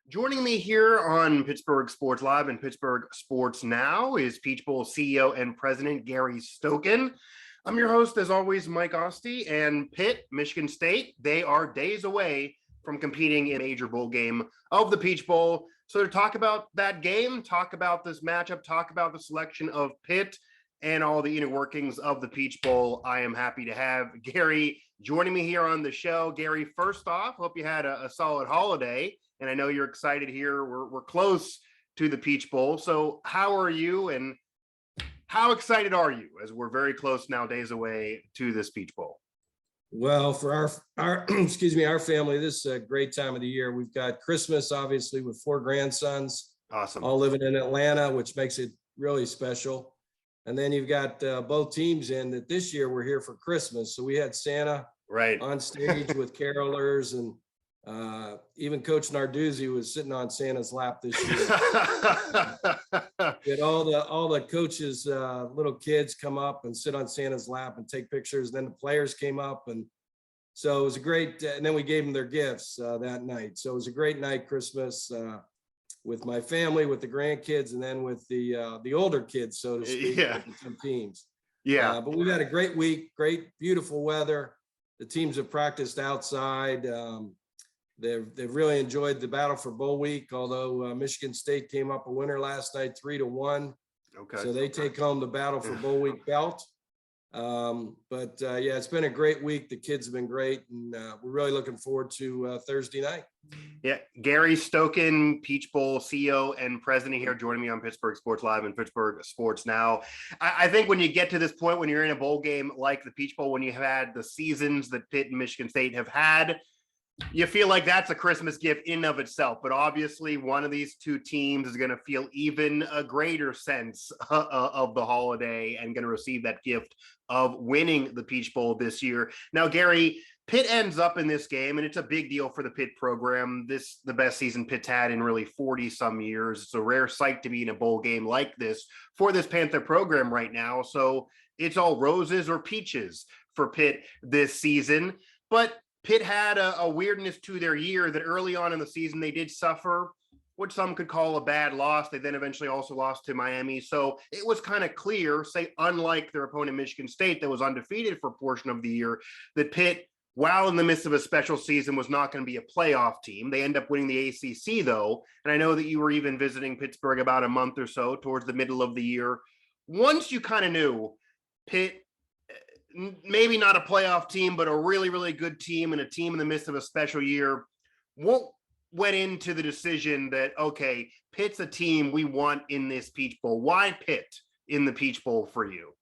Joining me here on Pittsburgh Sports Live and Pittsburgh Sports Now is Peach Bowl CEO and President Gary Stokan. I'm your host, as always, Mike Asti, and Pitt, Michigan State, they are days away from competing in a major bowl game of the Peach Bowl. So to talk about that game, talk about this matchup, talk about the selection of Pitt and all the inner workings of the Peach Bowl, I am happy to have Gary joining me here on the show. Gary, first off, hope you had a solid holiday. And I know you're excited here. We're close to the Peach Bowl. So how are you and how excited are you as we're very close now, days away to this Peach Bowl? Well, for our excuse me, our family, this is a great time of the year. We've got Christmas, obviously, with 4 grandsons. Awesome. All living in Atlanta, which makes it really special. And then you've got both teams in that this year we're here for Christmas. So we had Santa on stage with carolers, and even Coach Narduzzi was sitting on Santa's lap this year. Get all the coaches, little kids come up and sit on Santa's lap and take pictures. Then the players came up, and so it was a great. And then we gave them their gifts that night. So it was a great night, Christmas, with my family, with the grandkids, and then with the older kids, so to speak, with some teams. Yeah. But we've had a great week, great, beautiful weather. The teams have practiced outside. They've really enjoyed the battle for bowl week, although Michigan State came up a winner last night, 3-1. Okay. So they take home the battle for bowl week belt. But yeah, it's been a great week. The kids have been great, and we're really looking forward to Thursday night. Yeah, Gary Stokan, Peach Bowl CEO and President here, joining me on Pittsburgh Sports Live and Pittsburgh Sports Now. I think when you get to this point, when you're in a bowl game like the Peach Bowl, when you have had the seasons that Pitt and Michigan State have had, you feel like that's a Christmas gift in and of itself. But obviously, one of these two teams is going to feel even a greater sense of the holiday and going to receive that gift of winning the Peach Bowl this year. Now, Gary, Pitt ends up in this game, and it's a big deal for the Pitt program. This the best season Pitt's had in really 40-some years. It's a rare sight to be in a bowl game like this for this Panther program right now. So it's all roses or peaches for Pitt this season. But Pitt had a weirdness to their year that early on in the season they did suffer what some could call a bad loss. They then eventually also lost to Miami. So it was kind of clear, say, unlike their opponent, Michigan State, that was undefeated for a portion of the year, that Pitt, while in the midst of a special season, was not going to be a playoff team. They end up winning the ACC, though. And I know that you were even visiting Pittsburgh about a month or so towards the middle of the year. Once you kind of knew Pitt, maybe not a playoff team, but a really, really good team and a team in the midst of a special year, what went into the decision that, okay, Pitt's a team we want in this Peach Bowl? Why Pitt in the Peach Bowl for you?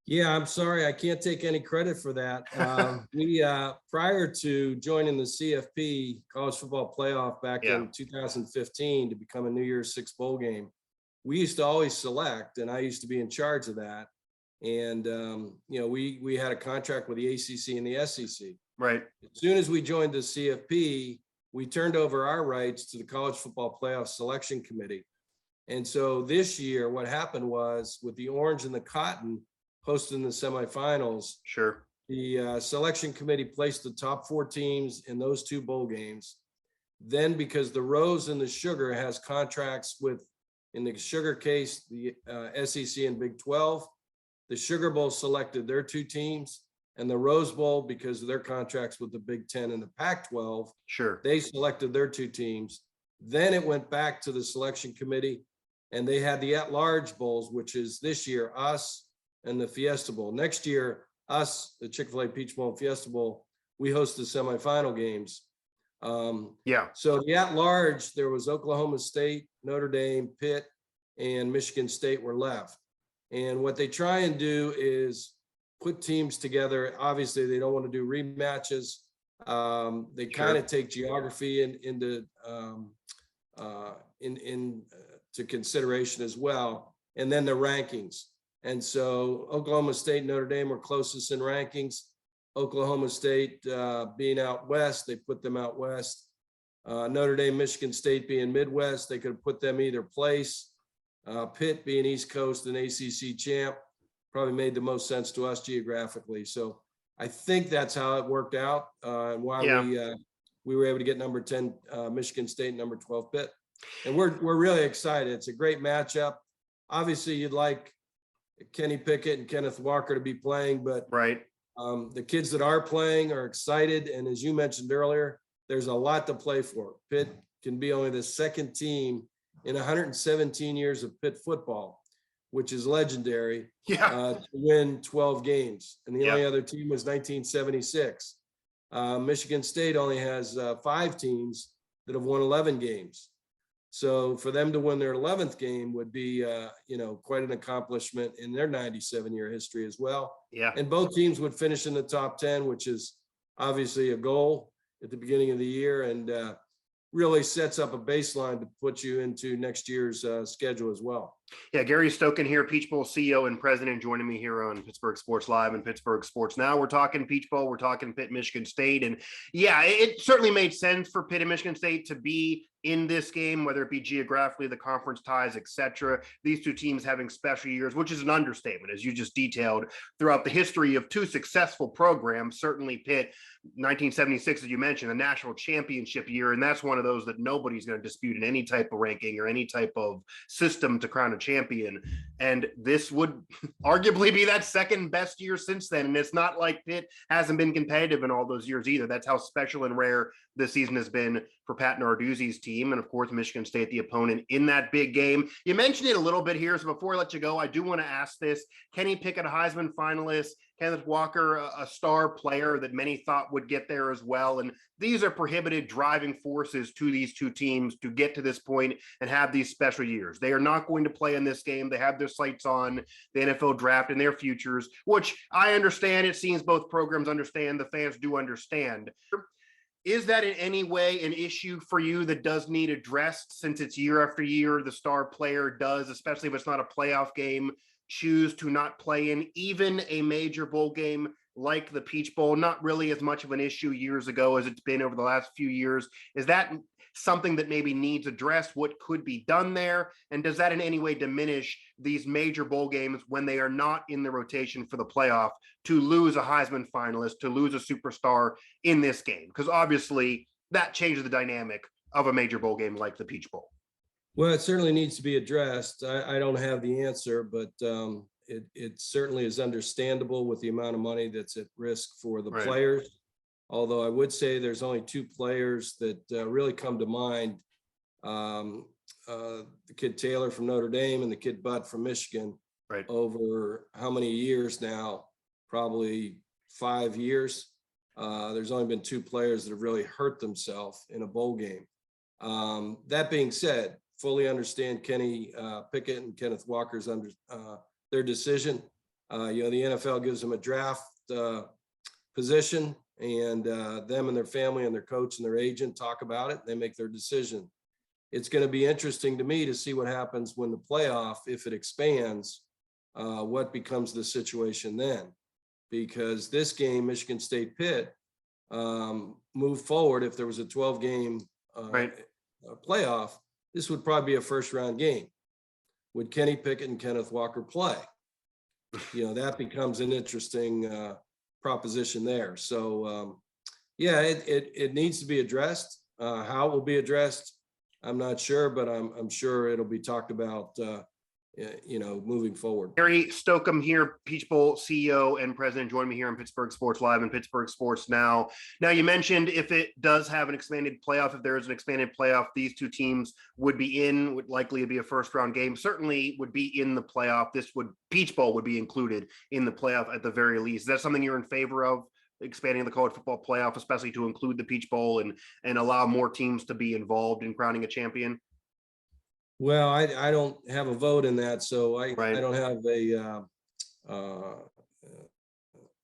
Yeah, I'm sorry, I can't take any credit for that. We prior to joining the CFP, College Football Playoff, back in 2015 to become a New Year's Six bowl game, we used to always select, and I used to be in charge of that. And, we had a contract with the ACC and the SEC. Right. As soon as we joined the CFP, we turned over our rights to the College Football Playoff Selection Committee. And so this year, what happened was, with the Orange and the Cotton hosting the semifinals, the selection committee placed the top 4 teams in those 2 bowl games. Then, because the Rose and the Sugar has contracts with, in the Sugar case, the SEC and Big 12, the Sugar Bowl selected their 2 teams, and the Rose Bowl, because of their contracts with the Big 10 and the Pac-12, they selected their 2 teams. Then it went back to the selection committee, and they had the at-large bowls, which is this year us and the Fiesta Bowl. Next year, us, the Chick-fil-A Peach Bowl and Fiesta Bowl, we host the semifinal games. So the at-large, there was Oklahoma State, Notre Dame, Pitt, and Michigan State were left. And what they try and do is put teams together. Obviously, they don't want to do rematches. They kind of take geography into consideration as well, and then the rankings. And so Oklahoma State, Notre Dame were closest in rankings. Oklahoma State being out west, they put them out west. Notre Dame, Michigan State being Midwest, they could have put them either place. Pitt being East Coast and ACC champ probably made the most sense to us geographically. So I think that's how it worked out, and why we were able to get number 10 Michigan State, number 12 Pitt. And we're really excited. It's a great matchup. Obviously, you'd like Kenny Pickett and Kenneth Walker to be playing, but right. The kids that are playing are excited. And as you mentioned earlier, there's a lot to play for. Pitt can be only the second team in 117 years of Pitt football, which is legendary, to win 12 games. And the only other team was 1976. Michigan State only has 5 teams that have won 11 games. So for them to win their 11th game would be, quite an accomplishment in their 97-year history as well. Yeah. And both teams would finish in the top 10, which is obviously a goal at the beginning of the year, and really sets up a baseline to put you into next year's schedule as well. Yeah, Gary Stokan here, Peach Bowl CEO and president, joining me here on Pittsburgh Sports Live and Pittsburgh Sports Now. We're talking Peach Bowl, we're talking Pitt, Michigan State, and yeah, it certainly made sense for Pitt and Michigan State to be in this game, whether it be geographically, the conference ties, etc. These two teams having special years, which is an understatement, as you just detailed, throughout the history of two successful programs. Certainly Pitt, 1976, as you mentioned, a national championship year, and that's one of those that nobody's going to dispute in any type of ranking or any type of system to crown a champion. And this would arguably be that second best year since then. And it's not like Pitt hasn't been competitive in all those years either. That's how special and rare this season has been for Pat Narduzzi's team. And of course, Michigan State, the opponent in that big game. You mentioned it a little bit here. So before I let you go, I do want to ask this. Kenny Pickett, a Heisman finalist, Kenneth Walker, a star player that many thought would get there as well. And these are prohibited driving forces to these two teams to get to this point and have these special years. They are not going to play in this game. They have their sights on the NFL draft and their futures, which I understand. It seems both programs understand. The fans do understand. Is that in any way an issue for you that does need addressed, since it's year after year the star player does, especially if it's not a playoff game, choose to not play in even a major bowl game like the Peach Bowl? Not really as much of an issue years ago as it's been over the last few years. Is that something that maybe needs addressed? What could be done there? And does that in any way diminish these major bowl games when they are not in the rotation for the playoff, to lose a Heisman finalist, to lose a superstar in this game? Because obviously that changes the dynamic of a major bowl game like the Peach Bowl. Well, it certainly needs to be addressed. I don't have the answer, but it certainly is understandable with the amount of money that's at risk for the players. Although I would say there's only 2 players that really come to mind. The kid Taylor from Notre Dame and the kid Butt from Michigan. Right. Over how many years now? Probably 5 years. There's only been 2 players that have really hurt themselves in a bowl game. That being said, fully understand Kenny Pickett and Kenneth Walker's their decision. The NFL gives them a draft position, and them and their family and their coach and their agent talk about it. They make their decision. It's going to be interesting to me to see what happens when the playoff, if it expands, what becomes the situation then. Because this game, Michigan State Pitt, moved forward. If there was a 12-game playoff, this would probably be a first-round game. Would Kenny Pickett and Kenneth Walker play? That becomes an interesting proposition there. So, it needs to be addressed. How it will be addressed, I'm not sure, but I'm sure it'll be talked about, moving forward. Gary Stokan here, Peach Bowl CEO and president, join me here on Pittsburgh Sports Live and Pittsburgh Sports Now. Now, you mentioned if it does have an expanded playoff, if there is an expanded playoff, these two teams would be in, would likely be a first round game, certainly would be in the playoff. Peach Bowl would be included in the playoff at the very least. Is that something you're in favor of, expanding the college football playoff, especially to include the Peach Bowl and allow more teams to be involved in crowning a champion? Well, I don't have a vote in that, so I don't have a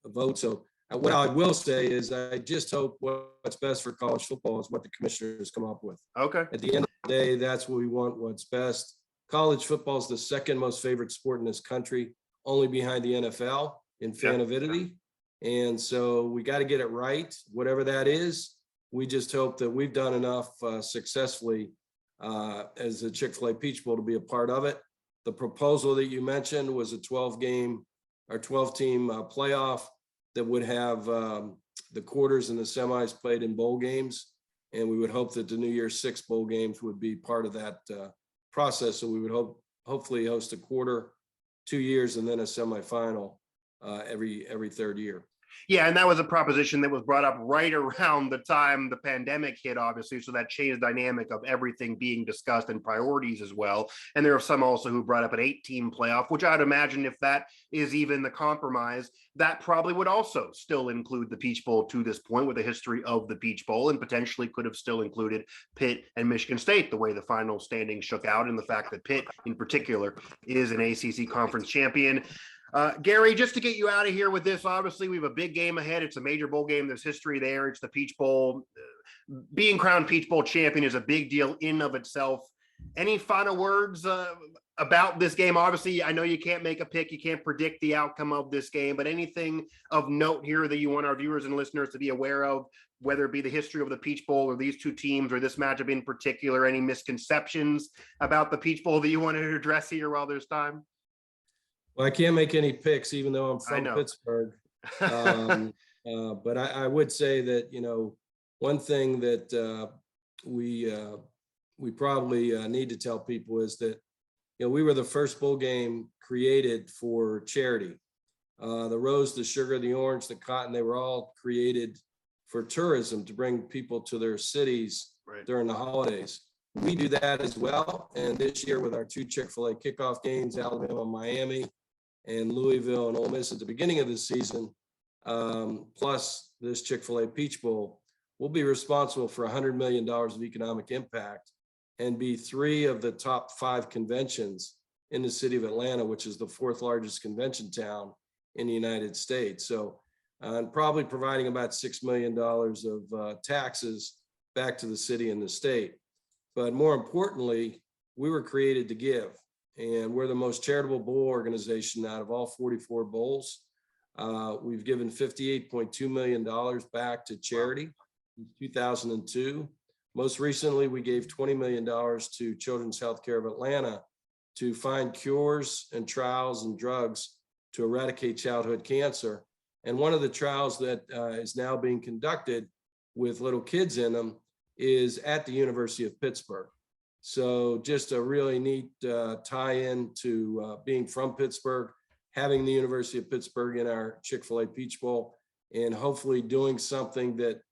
vote. So what I will say is I just hope what's best for college football is what the commissioners come up with. Okay. At the end of the day, that's what we want, what's best. College football is the second most favorite sport in this country, only behind the NFL in fan avidity. And so we got to get it right, whatever that is. We just hope that we've done enough successfully as a Chick-fil-A Peach Bowl to be a part of it. The proposal that you mentioned was a 12-game or 12-team playoff that would have the quarters and the semis played in bowl games. And we would hope that the New Year's Six bowl games would be part of that process. So we would hopefully host a quarter, 2 years, and then a semifinal every third year. Yeah, and that was a proposition that was brought up right around the time the pandemic hit, obviously. So that changed the dynamic of everything being discussed and priorities as well. And there are some also who brought up an 8-team playoff, which I'd imagine if that is even the compromise, that probably would also still include the Peach Bowl to this point with the history of the Peach Bowl, and potentially could have still included Pitt and Michigan State, the way the final standings shook out, and the fact that Pitt in particular is an ACC conference champion. Gary, just to get you out of here with this, obviously we have a big game ahead. It's a major bowl game. There's history there. It's the Peach Bowl. Being crowned Peach Bowl champion is a big deal in of itself. Any final words about this game? Obviously, I know you can't make a pick. You can't predict the outcome of this game, but anything of note here that you want our viewers and listeners to be aware of, whether it be the history of the Peach Bowl or these two teams or this matchup in particular, any misconceptions about the Peach Bowl that you wanted to address here while there's time? Well, I can't make any picks, even though I'm from Pittsburgh. But I would say that, you know, one thing that we probably need to tell people is that, you know, we were the first bowl game created for charity. The rose, the sugar, the orange, the cotton, they were all created for tourism, to bring people to their cities during the holidays. We do that as well. And this year with our 2 Chick-fil-A kickoff games, Alabama, Miami, and Louisville and Ole Miss at the beginning of the season, plus this Chick-fil-A Peach Bowl, we'll be responsible for $100 million of economic impact and be 3 of the top 5 conventions in the city of Atlanta, which is the 4th largest convention town in the United States. So probably providing about $6 million of taxes back to the city and the state. But more importantly, we were created to give. And we're the most charitable bowl organization out of all 44 bowls. We've given $58.2 million back to charity in 2002. Most recently, we gave $20 million to Children's Healthcare of Atlanta to find cures and trials and drugs to eradicate childhood cancer. And one of the trials that is now being conducted with little kids in them is at the University of Pittsburgh. So just a really neat tie-in to being from Pittsburgh, having the University of Pittsburgh in our Chick-fil-A Peach Bowl, and hopefully doing something that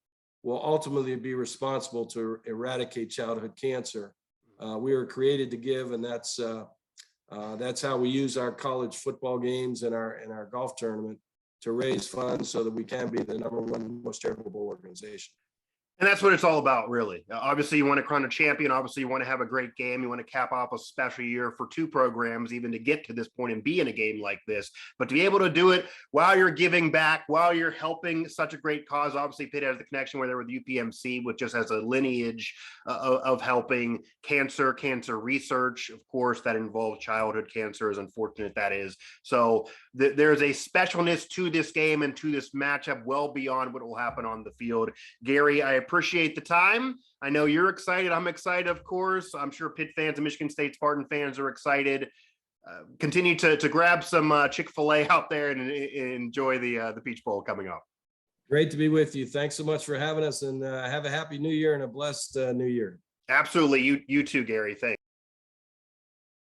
will ultimately be responsible to eradicate childhood cancer. We were created to give, and that's how we use our college football games and our golf tournament to raise funds so that we can be the #1 most charitable bowl organization. And that's what it's all about, really. Obviously, you want to crown a champion. Obviously, you want to have a great game. You want to cap off a special year for 2 programs, even to get to this point and be in a game like this. But to be able to do it while you're giving back, while you're helping such a great cause. Obviously, Pitt has the connection where they're with UPMC, which just has a lineage of helping cancer research, of course, that involves childhood cancer, as unfortunate that is. So there's a specialness to this game and to this matchup well beyond what will happen on the field. Gary, I appreciate the time. I know you're excited. I'm excited, of course. I'm sure Pitt fans and Michigan State Spartan fans are excited. Continue to grab some Chick-fil-A out there and enjoy the Peach Bowl coming up. Great to be with you. Thanks so much for having us, and have a happy new year and a blessed new year. Absolutely. You too, Gary. Thanks.